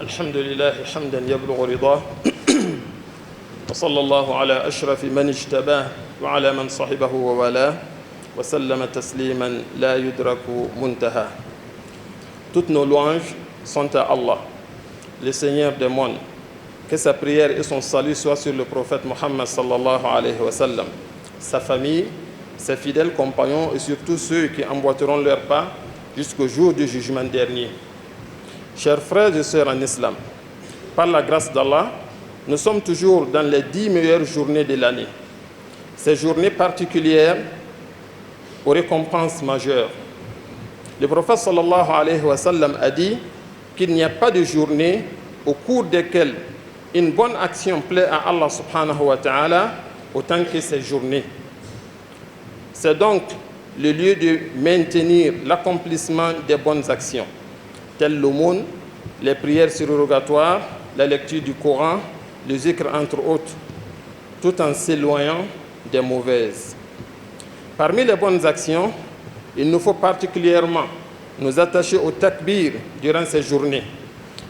الحمد لله حمدا يبلغ رضاه وصلى الله على أشرف من اجتباه وعلى من صحبه ووالاه وسلم تسليما لا يدرك منتهى. Toutes nos louanges sont à Allah, le Seigneur des mondes. Que sa prière et son salut soient sur le prophète Mohammed sallallahu alayhi wa sallam, sa famille, ses fidèles compagnons et surtout ceux qui emboîteront leurs pas jusqu'au jour du jugement dernier. Chers frères et sœurs en islam, par la grâce d'Allah, nous sommes toujours dans les 10 meilleures journées de l'année. Ces journées particulières aux récompenses majeures. Le prophète sallallahu alayhi wa sallam a dit qu'il n'y a pas de journée au cours desquelles une bonne action plaît à Allah subhanahu wa ta'ala autant que ces journées. C'est donc le lieu de maintenir l'accomplissement des bonnes actions, telles l'aumône, les prières surrogatoires, la lecture du Coran, le zikr entre autres, tout en s'éloignant des mauvaises. Parmi les bonnes actions, il nous faut particulièrement nous attacher au takbir durant ces journées.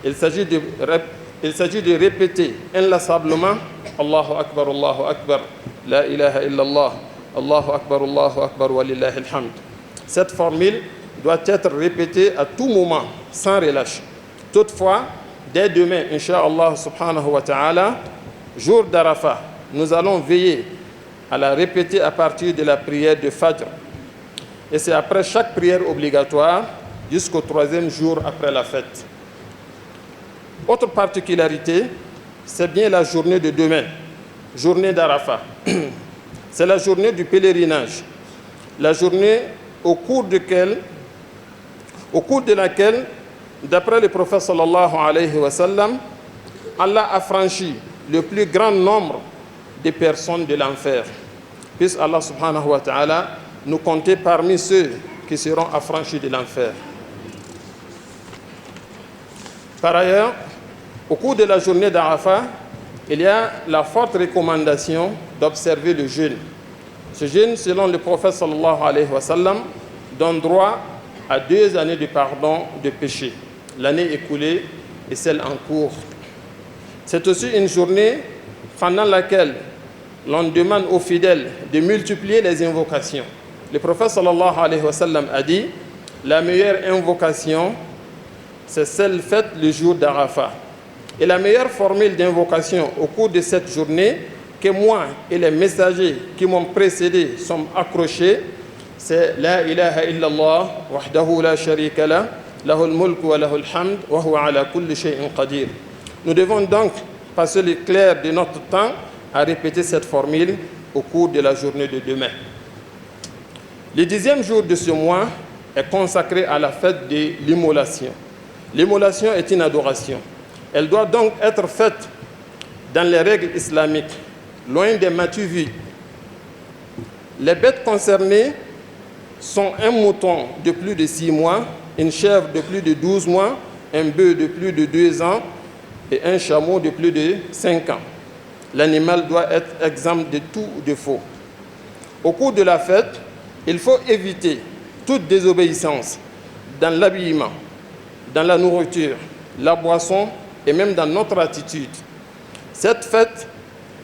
Il s'agit de répéter inlassablement Allahu Akbar, la ilaha illallah, Allahu Akbar wa lillahi alhamd. Cette formule doit être répétée à tout moment, sans relâche. Toutefois, dès demain, Inch'Allah subhanahu wa ta'ala, jour d'Arafat, nous allons veiller à la répéter à partir de la prière de Fajr. Et c'est après chaque prière obligatoire jusqu'au 3e jour après la fête. Autre particularité, c'est bien la journée de demain, journée d'Arafat. C'est la journée du pèlerinage, la journée au cours de laquelle, d'après le prophète sallallahu alayhi wa sallam, Allah a franchi le plus grand nombre de personnes de l'enfer. Puisse Allah subhanahu wa ta'ala nous compter parmi ceux qui seront affranchis de l'enfer. Par ailleurs, au cours de la journée d'Arafat, il y a la forte recommandation d'observer le jeûne. Ce jeûne, selon le prophète sallallahu alayhi wa sallam, donne droit à 2 années de pardon de péché, l'année écoulée et celle en cours. C'est aussi une journée pendant laquelle l'on demande aux fidèles de multiplier les invocations. Le prophète sallallahu alayhi wa sallam a dit « La meilleure invocation, c'est celle faite le jour d'Arafat. » Et la meilleure formule d'invocation au cours de cette journée, que moi et les messagers qui m'ont précédé sommes accrochés, c'est La ilaha illallah, wahdahu la sharika la, lahul mulku wa lahul hamd, wa huwa ala kulli shay'in qadir. Nous devons donc passer le clair de notre temps à répéter cette formule au cours de la journée de demain. Le 10e jour de ce mois est consacré à la fête de l'immolation. L'immolation est une adoration. Elle doit donc être faite dans les règles islamiques, loin des matu-vis. Les bêtes concernées sont un mouton de plus de 6 mois, une chèvre de plus de 12 mois, un bœuf de plus de 2 ans et un chameau de plus de 5 ans. L'animal doit être exempt de tout défaut. Au cours de la fête, il faut éviter toute désobéissance dans l'habillement, dans la nourriture, la boisson et même dans notre attitude. Cette fête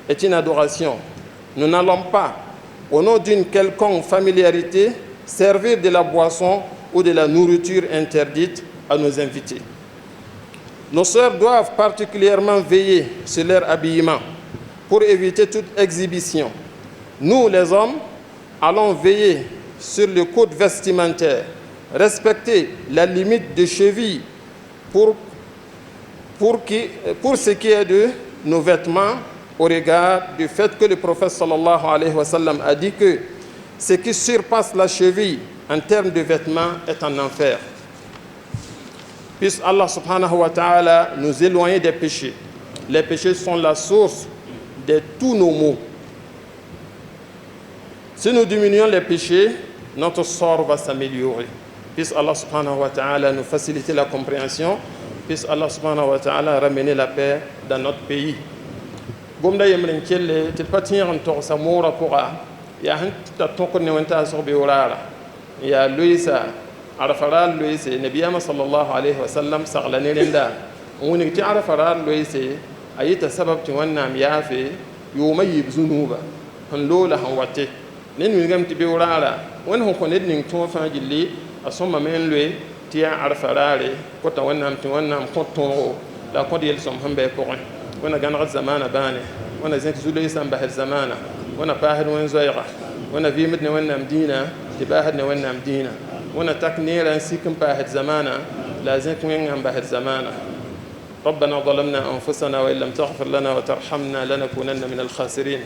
est une adoration. Nous n'allons pas, au nom d'une quelconque familiarité, servir de la boisson ou de la nourriture interdite à nos invités. Nos sœurs doivent particulièrement veiller sur leur habillement pour éviter toute exhibition. Nous, les hommes, allons veiller sur le code vestimentaire, respecter la limite de cheville pour ce qui est de nos vêtements au regard du fait que le prophète sallallahu alayhi wa sallam a dit que ce qui surpasse la cheville en termes de vêtements est en enfer. Puisse Allah subhanahu wa ta'ala nous éloigner des péchés. Les péchés sont la source de tous nos maux. Si nous diminuons les péchés, notre sort va s'améliorer. Puisse Allah subhanahu wa ta'ala nous faciliter la compréhension. Puisse Allah subhanahu wa ta'ala ramener la paix dans notre pays. Gomda yemlen kelle te patiyan to sa mora poa ya hanta to ko ne wanta so be wala ya luisa arafara luisa nabiyama sallallahu alayhi wa sallam saglanelenda ونك تعرف رار لويسي أي سبب تونام يافي يوم يجيب ذنوبا هنلولا هنواتي نين ويجم تبيورارا وين هو كونيد نين توفى جلي أصلا من لوي تيا عرف راري كتا ونام كنتون لا قد يلسم هم بيكون وانا جان زمانه باني وانا زينك زولي سام به الزمانه وانا باهر وين زيغه وانا في مدنا وانا مدينه تباهرنا وانا مدينه وانا تكنير انسيكم باهر زمانه لازم وين باهر زمانه ربنا ظلمنا انفسنا وان لم تغفر لنا وترحمنا لنكونن من الخاسرين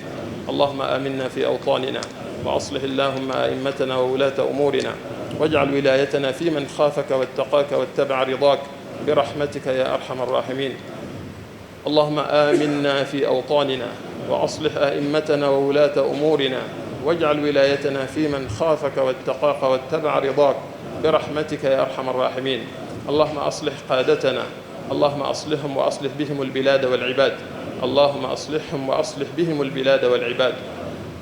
اللهم آمنا في أوطاننا وأصلح اللهم أئمتنا وولاة أمورنا واجعل ولايتنا في من خافك واتقاك واتبع رضاك برحمتك يا أرحم الراحمين اللهم آمنا في أوطاننا وأصلح أئمتنا وولاة أمورنا واجعل ولايتنا في من خافك واتقاك واتبع رضاك برحمتك يا أرحم الراحمين اللهم أصلح قادتنا اللهم أصلحهم وأصلح بهم البلاد والعباد اللهم أصلحهم وأصلح بهم البلاد والعباد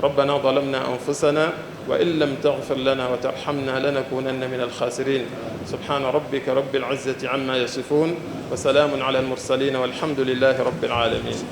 ربنا ظلمنا أنفسنا وإن لم تغفر لنا وترحمنا لنكونن من الخاسرين سبحان ربك رب العزة عما يصفون وسلام على المرسلين والحمد لله رب العالمين.